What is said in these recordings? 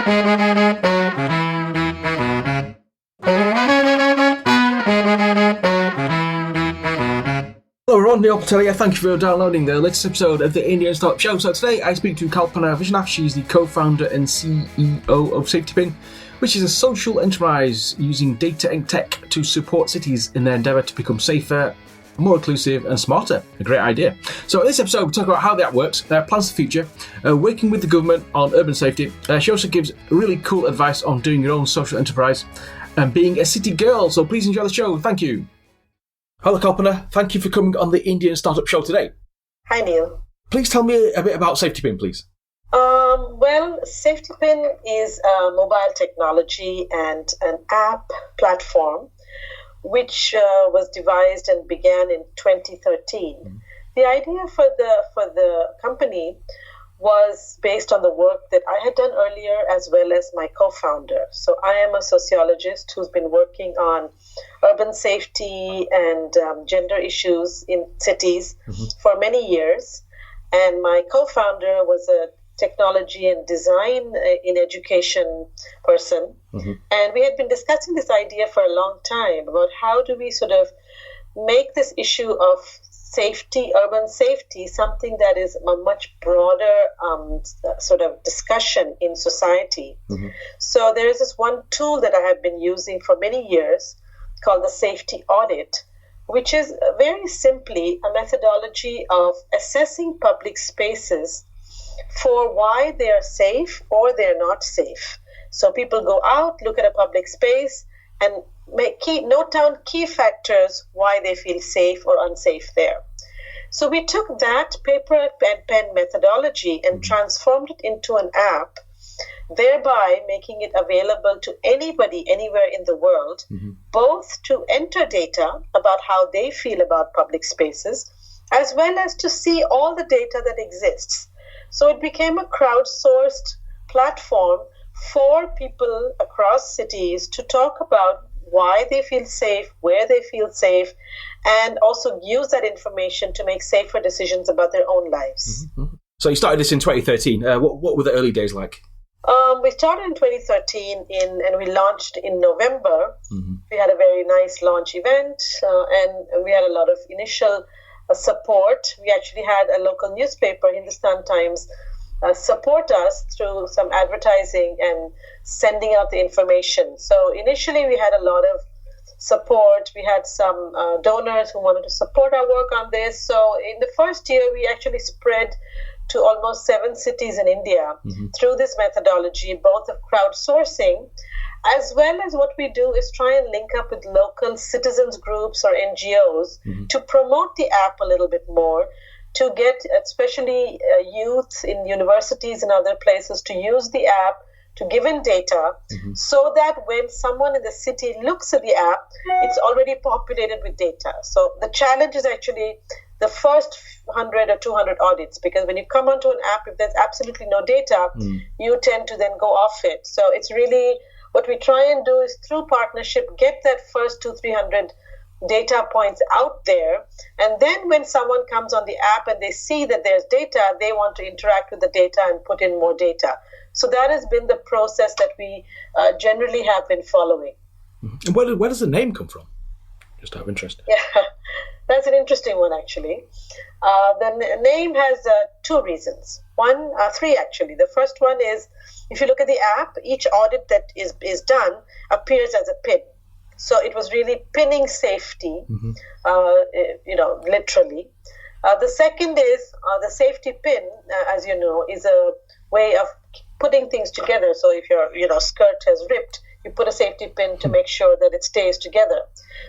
Hello everyone, Neil Patel here. Thank you for downloading the latest episode of the Indian Startup Show. So today I speak to Kalpana Viswanath. She's the co-founder and CEO of SafetiPin, which is a social enterprise using data and tech to support cities in their endeavour to become safer, more inclusive and smarter. A great idea. So in this episode we talk about how that works, their plans for the future, working with the government on urban safety. She also gives really cool advice on doing your own social enterprise and being a city girl. So please enjoy the show. Thank you. Hello Kalpana, thank you for coming on the Indian Startup Show today. Hi Neil. Please tell me a bit about SafetiPin, please. Well, SafetiPin is a mobile technology and an app platform which was devised and began in 2013. Mm-hmm. The idea for the company was based on the work that I had done earlier as well as my co-founder. So I am a sociologist who's been working on urban safety and gender issues in cities for many years. And my co-founder was a technology and design in education person. Mm-hmm. And we had been discussing this idea for a long time about how do we sort of make this issue of safety, urban safety, something that is a much broader sort of discussion in society. Mm-hmm. So there is this one tool that I have been using for many years called the safety audit, which is very simply a methodology of assessing public spaces for why they are safe or they're not safe. So people go out, look at a public space, and note down key factors why they feel safe or unsafe there. So we took that paper and pen methodology and transformed it into an app, thereby making it available to anybody anywhere in the world, both to enter data about how they feel about public spaces, as well as to see all the data that exists. So it became a crowdsourced platform for people across cities to talk about why they feel safe, where they feel safe, and also use that information to make safer decisions about their own lives. Mm-hmm. So you started this in 2013. What were the early days like? We started in 2013 and we launched in November. Mm-hmm. We had a very nice launch event and we had a lot of initial support. We actually had a local newspaper, Hindustan Times, support us through some advertising and sending out the information. So initially we had a lot of support. We had some donors who wanted to support our work on this. So in the first year, we actually spread to almost 7 cities in India through this methodology, both of crowdsourcing, as well as what we do is try and link up with local citizens groups or NGOs to promote the app a little bit more, to get especially youth in universities and other places to use the app, to give in data, so that when someone in the city looks at the app, it's already populated with data. So the challenge is actually the first 100 or 200 audits, because when you come onto an app, if there's absolutely no data, you tend to then go off it. So it's really, what we try and do is through partnership, get that first 200-300 data points out there, and then when someone comes on the app and they see that there's data, they want to interact with the data and put in more data. So that has been the process that we generally have been following. And where does the name come from? Just out of interest. Yeah, that's an interesting one actually. The name has 2 reasons. Three actually. The first one is, if you look at the app, each audit that is done appears as a pin. So it was really pinning safety, literally. The second is the safety pin, as you know, is a way of putting things together. So if your skirt has ripped, you put a safety pin to make sure that it stays together.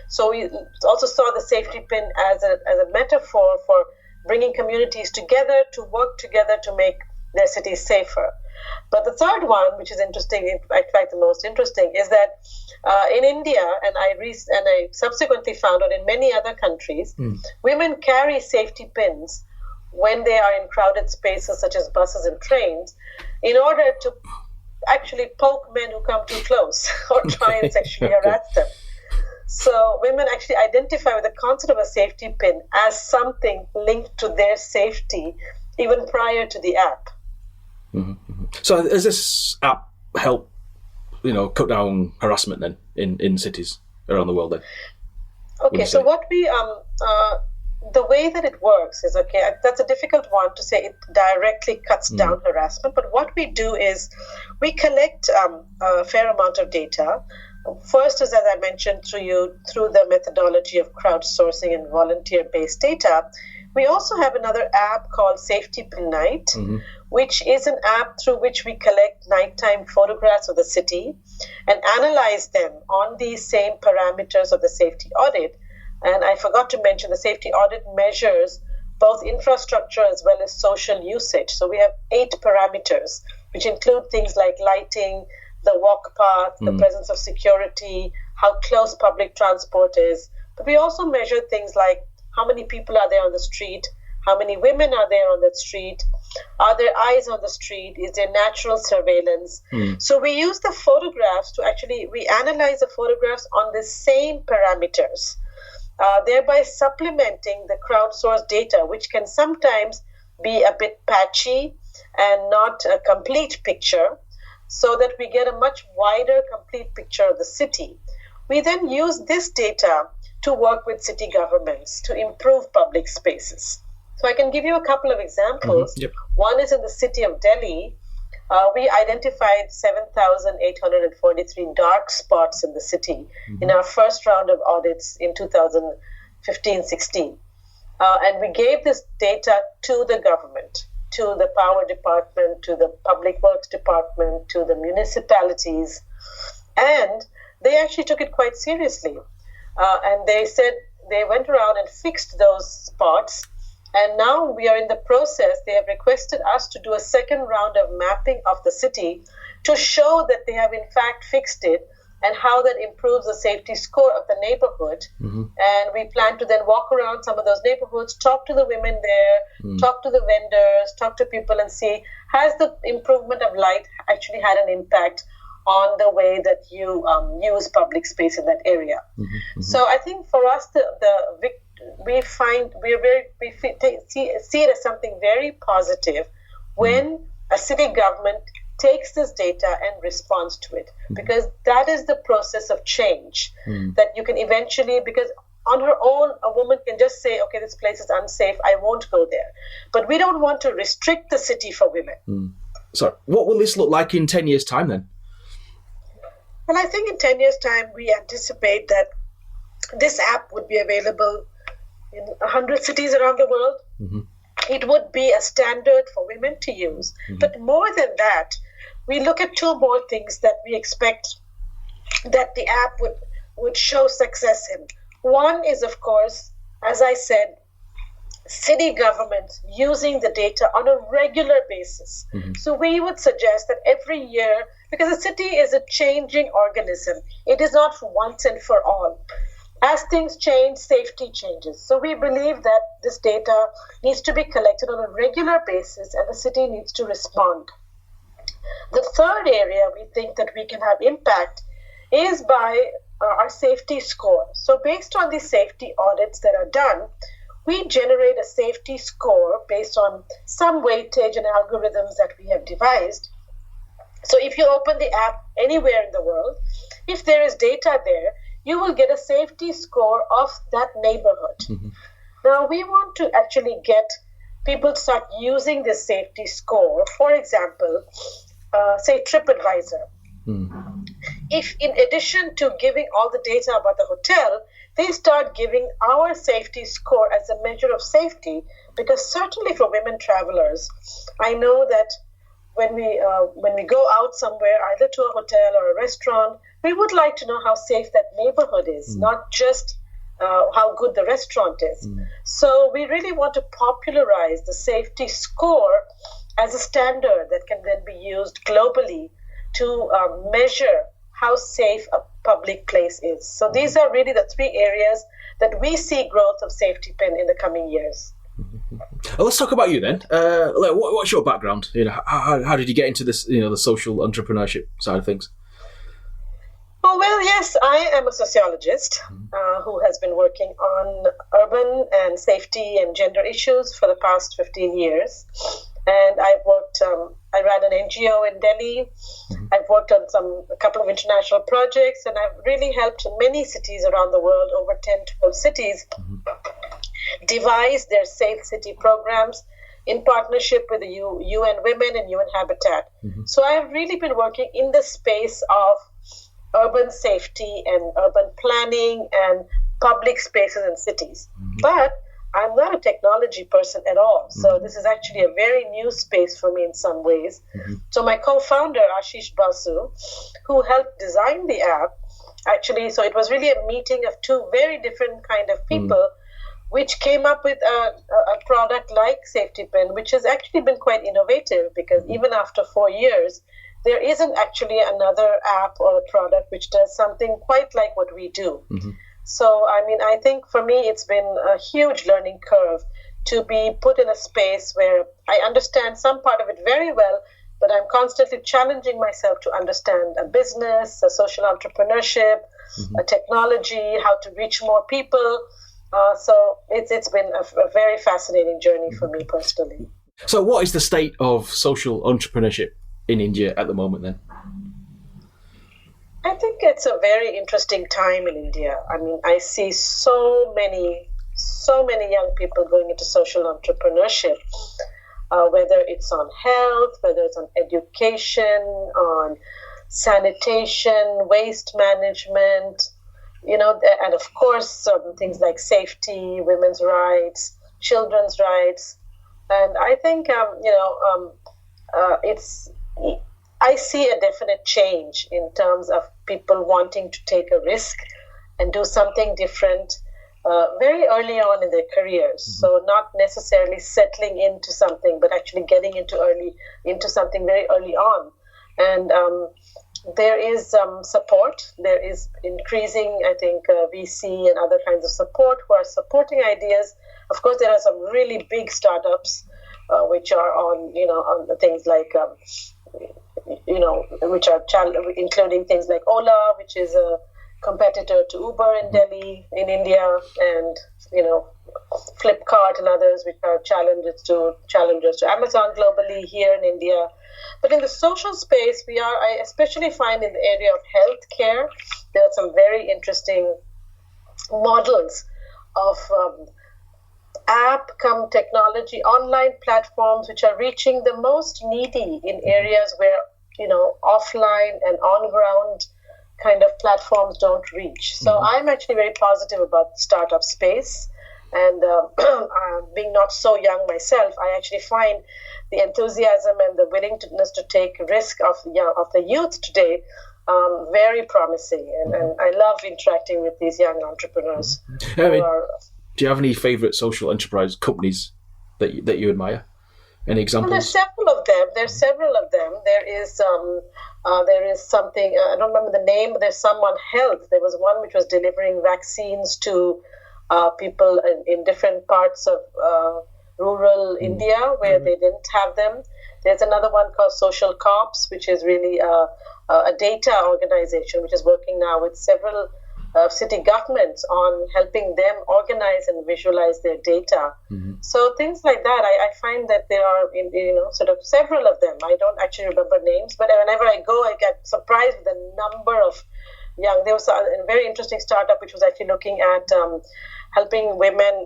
So we also saw the safety pin as a metaphor for bringing communities together to work together to make their cities safer. But the third one, which is interesting, in fact the most interesting, is that in India, and I subsequently found out in many other countries, women carry safety pins when they are in crowded spaces such as buses and trains, in order to actually poke men who come too close or try and sexually harass them. So women actually identify with the concept of a safety pin as something linked to their safety even prior to the app. So is this app help, cut down harassment then in cities around the world then? Okay, so what we the way that it works is, that's a difficult one to say it directly cuts down harassment, but what we do is we collect a fair amount of data. First is, as I mentioned, through the methodology of crowdsourcing and volunteer-based data. We also have another app called SafetiPin Night, which is an app through which we collect nighttime photographs of the city and analyze them on these same parameters of the safety audit. And I forgot to mention, the safety audit measures both infrastructure as well as social usage. So we have 8 parameters, which include things like lighting, the walk path, the presence of security, how close public transport is. But we also measure things like how many people are there on the street, how many women are there on that street, are there eyes on the street, is there natural surveillance? So we use the photographs we analyze the photographs on the same parameters, thereby supplementing the crowdsourced data, which can sometimes be a bit patchy and not a complete picture, so that we get a much wider, complete picture of the city. We then use this data to work with city governments to improve public spaces. So I can give you a couple of examples. One is in the city of Delhi. We identified 7,843 dark spots in the city in our first round of audits in 2015-16. And we gave this data to the government, to the power department, to the public works department, to the municipalities. And they actually took it quite seriously. And they said they went around and fixed those spots. And now we are in the process. They have requested us to do a second round of mapping of the city to show that they have in fact fixed it and how that improves the safety score of the neighborhood. And we plan to then walk around some of those neighborhoods, talk to the women there, talk to the vendors, talk to people and see, has the improvement of light actually had an impact on the way that you use public space in that area. So I think for us, we see it as something very positive when a city government takes this data and responds to it, because that is the process of change that you can eventually, because on her own, a woman can just say, okay, this place is unsafe, I won't go there. But we don't want to restrict the city for women. So what will this look like in 10 years' time then? Well, I think in 10 years' time, we anticipate that this app would be available in 100 cities around the world. It would be a standard for women to use. But more than that, we look at 2 more things that we expect that the app would show success in. One is, of course, as I said, city governments using the data on a regular basis. So we would suggest that every year, because a city is a changing organism, it is not for once and for all. As things change, safety changes. So we believe that this data needs to be collected on a regular basis and the city needs to respond. The third area we think that we can have impact is by our safety score. So based on the safety audits that are done, we generate a safety score based on some weightage and algorithms that we have devised. So if you open the app anywhere in the world, if there is data there, you will get a safety score of that neighborhood. Now, we want to actually get people to start using this safety score. For example, say TripAdvisor. If in addition to giving all the data about the hotel, they start giving our safety score as a measure of safety, because certainly for women travelers, I know that when we go out somewhere, either to a hotel or a restaurant, we would like to know how safe that neighborhood is, not just how good the restaurant is. So we really want to popularize the safety score as a standard that can then be used globally to measure how safe a public place is. So these are really the 3 areas that we see growth of SafetiPin in the coming years. Well, let's talk about you then. What's your background? How did you get into this? The social entrepreneurship side of things. Oh, well, yes, I am a sociologist who has been working on urban and safety and gender issues for the past 15 years. And I've worked, I ran an NGO in Delhi. I've worked on a couple of international projects, and I've really helped many cities around the world, over 10, 12 cities, devise their safe city programs in partnership with the UN Women and UN Habitat. So I have really been working in the space of urban safety and urban planning and public spaces in cities. But I'm not a technology person at all. So this is actually a very new space for me in some ways. So my co-founder, Ashish Basu, who helped design the app, actually, so it was really a meeting of two very different kind of people, which came up with a product like SafetiPin, which has actually been quite innovative, because even after 4 years, there isn't actually another app or a product which does something quite like what we do. So, I mean, I think for me, it's been a huge learning curve to be put in a space where I understand some part of it very well, but I'm constantly challenging myself to understand a business, a social entrepreneurship, a technology, how to reach more people. So it's been a very fascinating journey for me personally. So what is the state of social entrepreneurship in India at the moment then? I think it's a very interesting time in India. I mean, I see so many young people going into social entrepreneurship, whether it's on health, whether it's on education, on sanitation, waste management, and of course, things like safety, women's rights, children's rights. And I think, I see a definite change in terms of people wanting to take a risk and do something different very early on in their careers. So not necessarily settling into something, but actually getting into something very early on. And there is support. There is increasing, I think, VC and other kinds of support who are supporting ideas. Of course, there are some really big startups which are on things like, which are including things like Ola, which is a competitor to Uber in Delhi, in India, and Flipkart and others, which are challengers to Amazon globally here in India. But in the social space, I especially find in the area of healthcare, there are some very interesting models of app come technology, online platforms which are reaching the most needy in areas where offline and on-ground kind of platforms don't reach. So I'm actually very positive about the startup space. And being not so young myself, I actually find the enthusiasm and the willingness to take risk of the youth today very promising. And I love interacting with these young entrepreneurs. Do you have any favourite social enterprise companies that you admire? Any examples? Well, there's several of them. There is something, I don't remember the name, but there's some on health. There was one which was delivering vaccines to people in different parts of rural India where they didn't have them. There's another one called Social Cops, which is really a data organization which is working now with several city governments on helping them organize and visualize their data. So things like that, I find that there are sort of several of them. I don't actually remember names, but whenever I go, I get surprised with the number of young. There was a very interesting startup which was actually looking at helping women,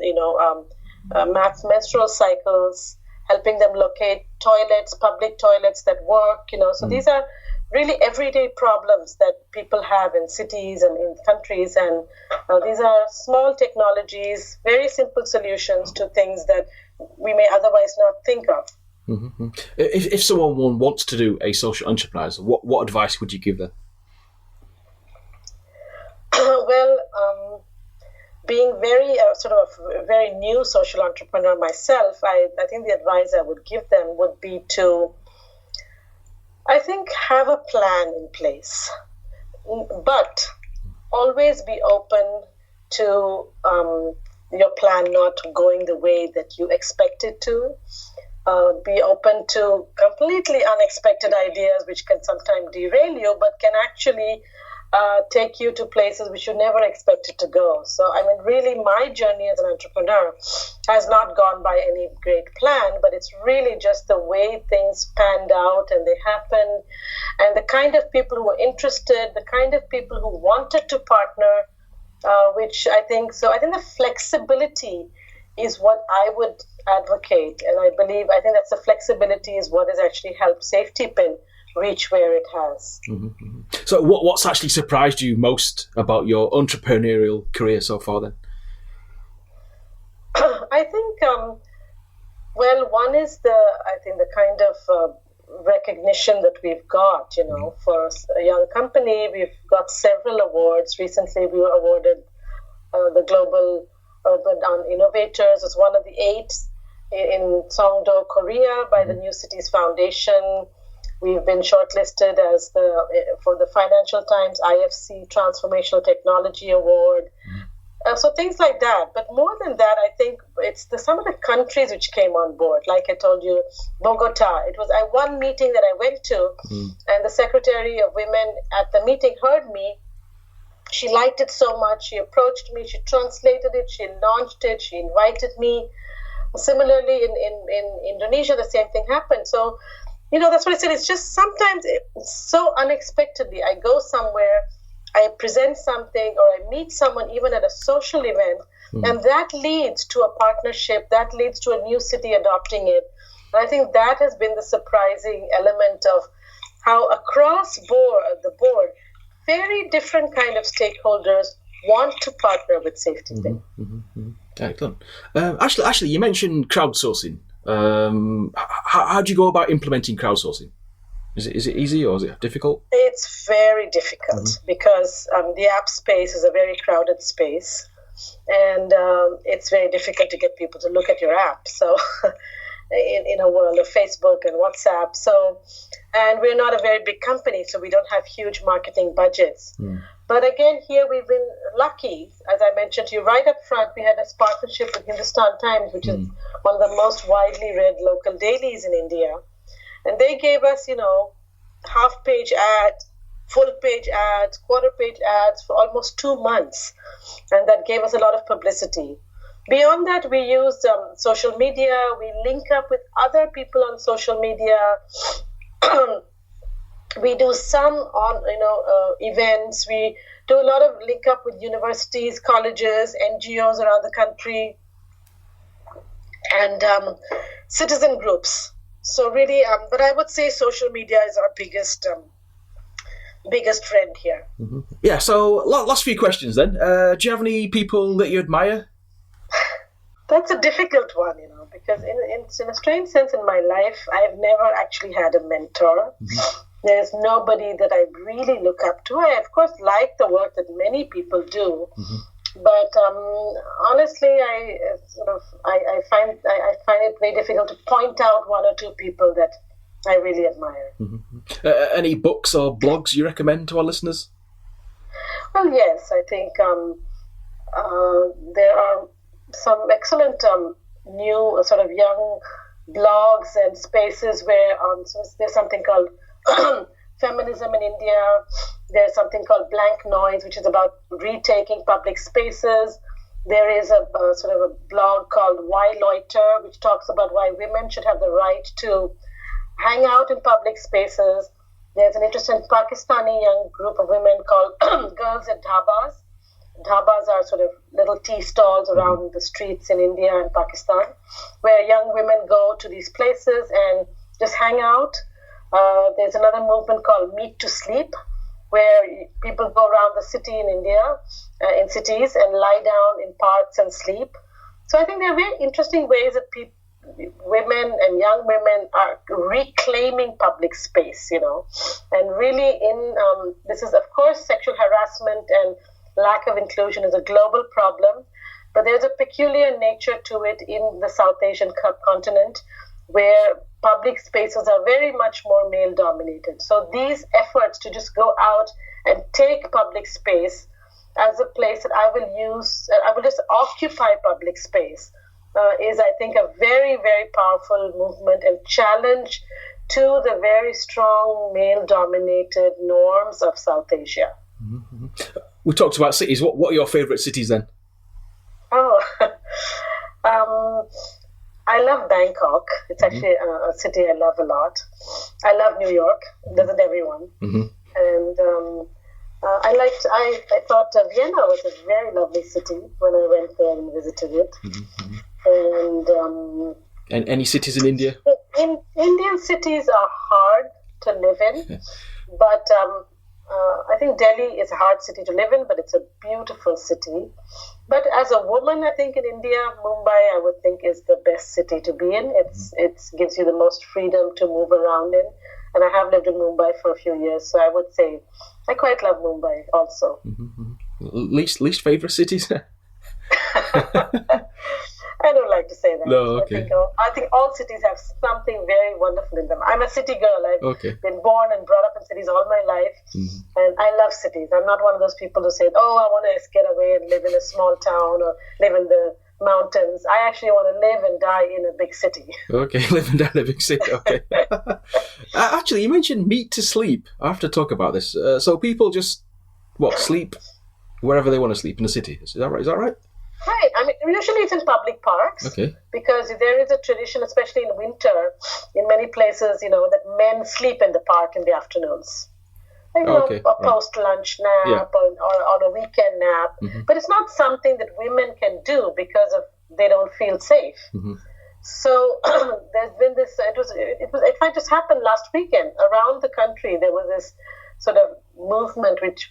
map menstrual cycles, helping them locate toilets, public toilets that work. So these are really everyday problems that people have in cities and in countries, and these are small technologies, very simple solutions to things that we may otherwise not think of. If someone wants to do a social enterprise, what advice would you give them? Well, being very a very new social entrepreneur myself, I think the advice I would give them would be to, I think, have a plan in place, but always be open to your plan not going the way that you expect it to. Be open to completely unexpected ideas which can sometimes derail you, but can actually take you to places which you never expected to go. So, I mean, really, my journey as an entrepreneur has not gone by any great plan, but it's really just the way things panned out and they happened, and the kind of people who were interested, the kind of people who wanted to partner, which I think the flexibility is what I would advocate, and I think that's the flexibility is what has actually helped SafetiPin reach where it has. Mm-hmm. So what's actually surprised you most about your entrepreneurial career so far then? I think, one is the kind of recognition that we've got, for a young company. We've got several awards. Recently, we were awarded the Global Urban Innovators as one of the 8 in Songdo, Korea by the New Cities Foundation. We've been shortlisted as for the Financial Times IFC Transformational Technology Award. So things like that. But more than that, I think it's some of the countries which came on board. Like I told you, Bogota. It was one meeting that I went to, and the Secretary of Women at the meeting heard me. She liked it so much. She approached me. She translated it. She launched it. She invited me. Similarly, in Indonesia, the same thing happened. So, that's what I said. It's just sometimes so unexpectedly. I go somewhere, I present something, or I meet someone even at a social event, and that leads to a partnership, that leads to a new city adopting it. And I think that has been the surprising element of how across the board, very different kind of stakeholders want to partner with SafetiPin. Excellent. Actually, you mentioned crowdsourcing. How do you go about implementing crowdsourcing? Is it easy or is it difficult? It's very difficult because the app space is a very crowded space, and it's very difficult to get people to look at your app. So, in a world of Facebook and WhatsApp, and we're not a very big company, so we don't have huge marketing budgets. But again, here we've been lucky. As I mentioned to you right up front, we had a partnership with Hindustan Times, which is one of the most widely read local dailies in India. And they gave us, half-page ads, full-page ads, quarter-page ads for almost 2 months. And that gave us a lot of publicity. Beyond that, we used social media. We link up with other people on social media. We do some on, events. We do a lot of link up with universities, colleges, NGOs around the country, and citizen groups. So really, but I would say social media is our biggest friend here. Yeah. So last few questions then. Do you have any people that you admire? That's a difficult one, because in a strange sense in my life, I've never actually had a mentor. There's nobody that I really look up to. I, of course, like the work that many people do, but honestly, I find it very difficult to point out 1 or 2 people that I really admire. Any books or blogs you recommend to our listeners? Well, yes, I think there are some excellent new sort of young blogs and spaces where so there's something called Feminism in India. There's something called Blank Noise, which is about retaking public spaces. There is a sort of a blog called Why Loiter, which talks about why women should have the right to hang out in public spaces. There's an interesting Pakistani young group of women called Girls at Dhabas. Dhabas are sort of little tea stalls around the streets in India and Pakistan, where young women go to these places and just hang out. There's another movement called Meet to Sleep, where people go around the city in India, in cities, and lie down in parks and sleep. So I think there are very interesting ways that women and young women are reclaiming public space, and really this is, of course, sexual harassment and lack of inclusion is a global problem, but there's a peculiar nature to it in the South Asian continent, where public spaces are very much more male-dominated. So these efforts to just go out and take public space as a place that I will just occupy public space, is, I think, a very, very powerful movement and challenge to the very strong male-dominated norms of South Asia. We talked about cities. What are your favourite cities then? Oh, I love Bangkok. It's actually a city I love a lot. I love New York. Doesn't everyone? And I thought Vienna was a very lovely city when I went there and visited it. And any cities in India? Indian cities are hard to live in, but I think Delhi is a hard city to live in, but it's a beautiful city. But as a woman, I think in India, Mumbai, I would think is the best city to be in. It gives you the most freedom to move around in. And I have lived in Mumbai for a few years, so I would say I quite love Mumbai also. Least favourite cities? I don't like to say that. No, okay. I think all cities have something very wonderful in them. I'm a city girl. I've been born and brought up in cities all my life, and I love cities. I'm not one of those people who say, "Oh, I want to get away and live in a small town or live in the mountains." I actually want to live and die in a big city. Okay, live and die in a big city. Okay. Actually, you mentioned meet to sleep. I have to talk about this. So people just sleep wherever they want to sleep in the city. Is that right? Right. I mean, usually it's in public parks. Okay. Because there is a tradition, especially in winter, in many places, that men sleep in the park in the afternoons. A post-lunch nap or on a weekend nap. But it's not something that women can do because they don't feel safe. So there's been this. It might just happen last weekend around the country. There was this sort of movement it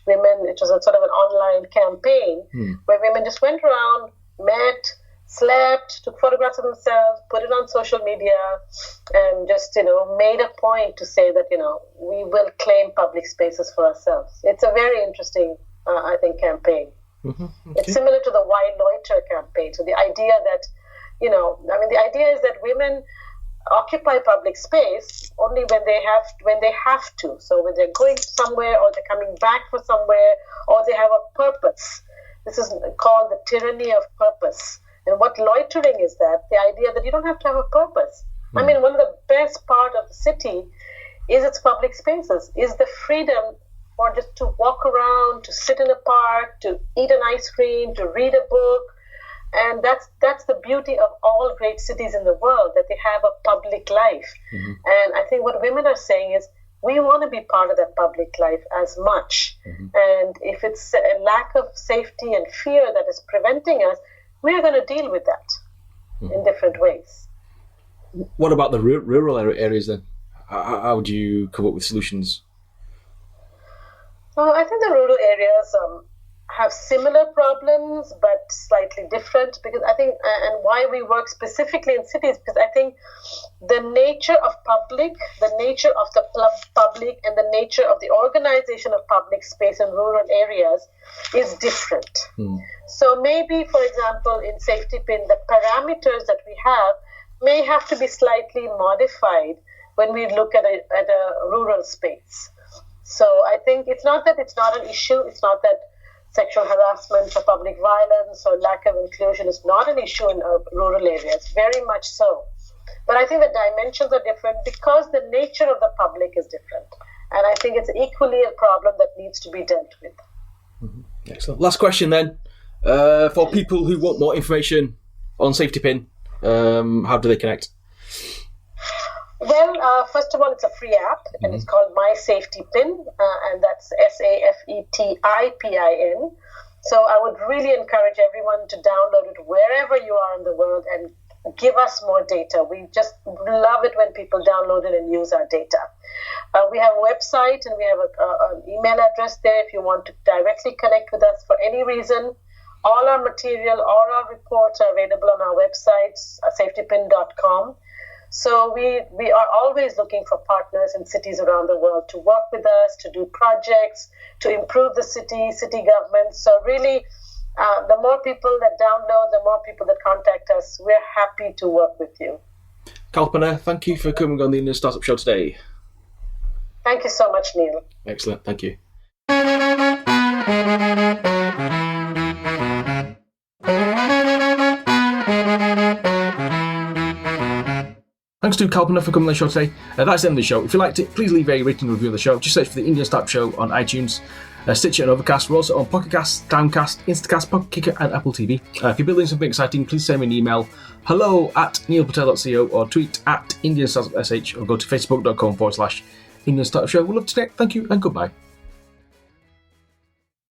was a sort of an online campaign where women just went around, met, slept, took photographs of themselves, put it on social media, and just, made a point to say that, we will claim public spaces for ourselves. It's a very interesting, I think, campaign. Okay. It's similar to the Why Loiter campaign. So the idea that, the idea is that women occupy public space only when they have to. So when they're going somewhere or they're coming back from somewhere or they have a purpose. This is called the tyranny of purpose. And what loitering is that, the idea that you don't have to have a purpose. I mean, one of the best part of the city is its public spaces, is the freedom for just to walk around, to sit in a park, to eat an ice cream, to read a book. And that's the beauty of all great cities in the world, that they have a public life. And I think what women are saying is, we want to be part of that public life as much. And if it's a lack of safety and fear that is preventing us, we're going to deal with that in different ways. What about the rural areas then? How do you come up with solutions? I think the rural areas have similar problems, but slightly different, because I think, and why we work specifically in cities, because I think the nature of public, the nature of the public, and the nature of the organization of public space in rural areas is different. So maybe, for example, in SafetiPin, the parameters that we have may have to be slightly modified when we look at a rural space. So I think it's not that it's not an issue, it's not that sexual harassment or public violence or lack of inclusion is not an issue in rural areas, very much so. But I think the dimensions are different because the nature of the public is different. And I think it's equally a problem that needs to be dealt with. Excellent. Last question then. For people who want more information on SafetiPin, how do they connect? Well, first of all, it's a free app, and it's called MySafetipin, and that's SafetiPin. So I would really encourage everyone to download it wherever you are in the world and give us more data. We just love it when people download it and use our data. We have a website, and we have an email address there if you want to directly connect with us for any reason. All our material, all our reports are available on our website, SafetiPin.com. So we are always looking for partners in cities around the world to work with us, to do projects, to improve the city government. So really, the more people that download, the more people that contact us, we're happy to work with you. Kalpana, thank you for coming on the Indian Startup Show today. Thank you so much, Neil. Excellent, thank you. Thanks to Kalpana for coming on the show today. That's the end of the show. If you liked it, please leave a rating and review of the show. Just search for the Indian Startup Show on iTunes, Stitcher and Overcast. We're also on Pocket Cast, Downcast, Instacast, Pocket Kicker and Apple TV. If you're building something exciting, please send me an email, hello@neilpatel.co, or tweet at IndianStartupSH, or go to facebook.com/Indian Startup Show. We'd love to connect. Thank you and goodbye.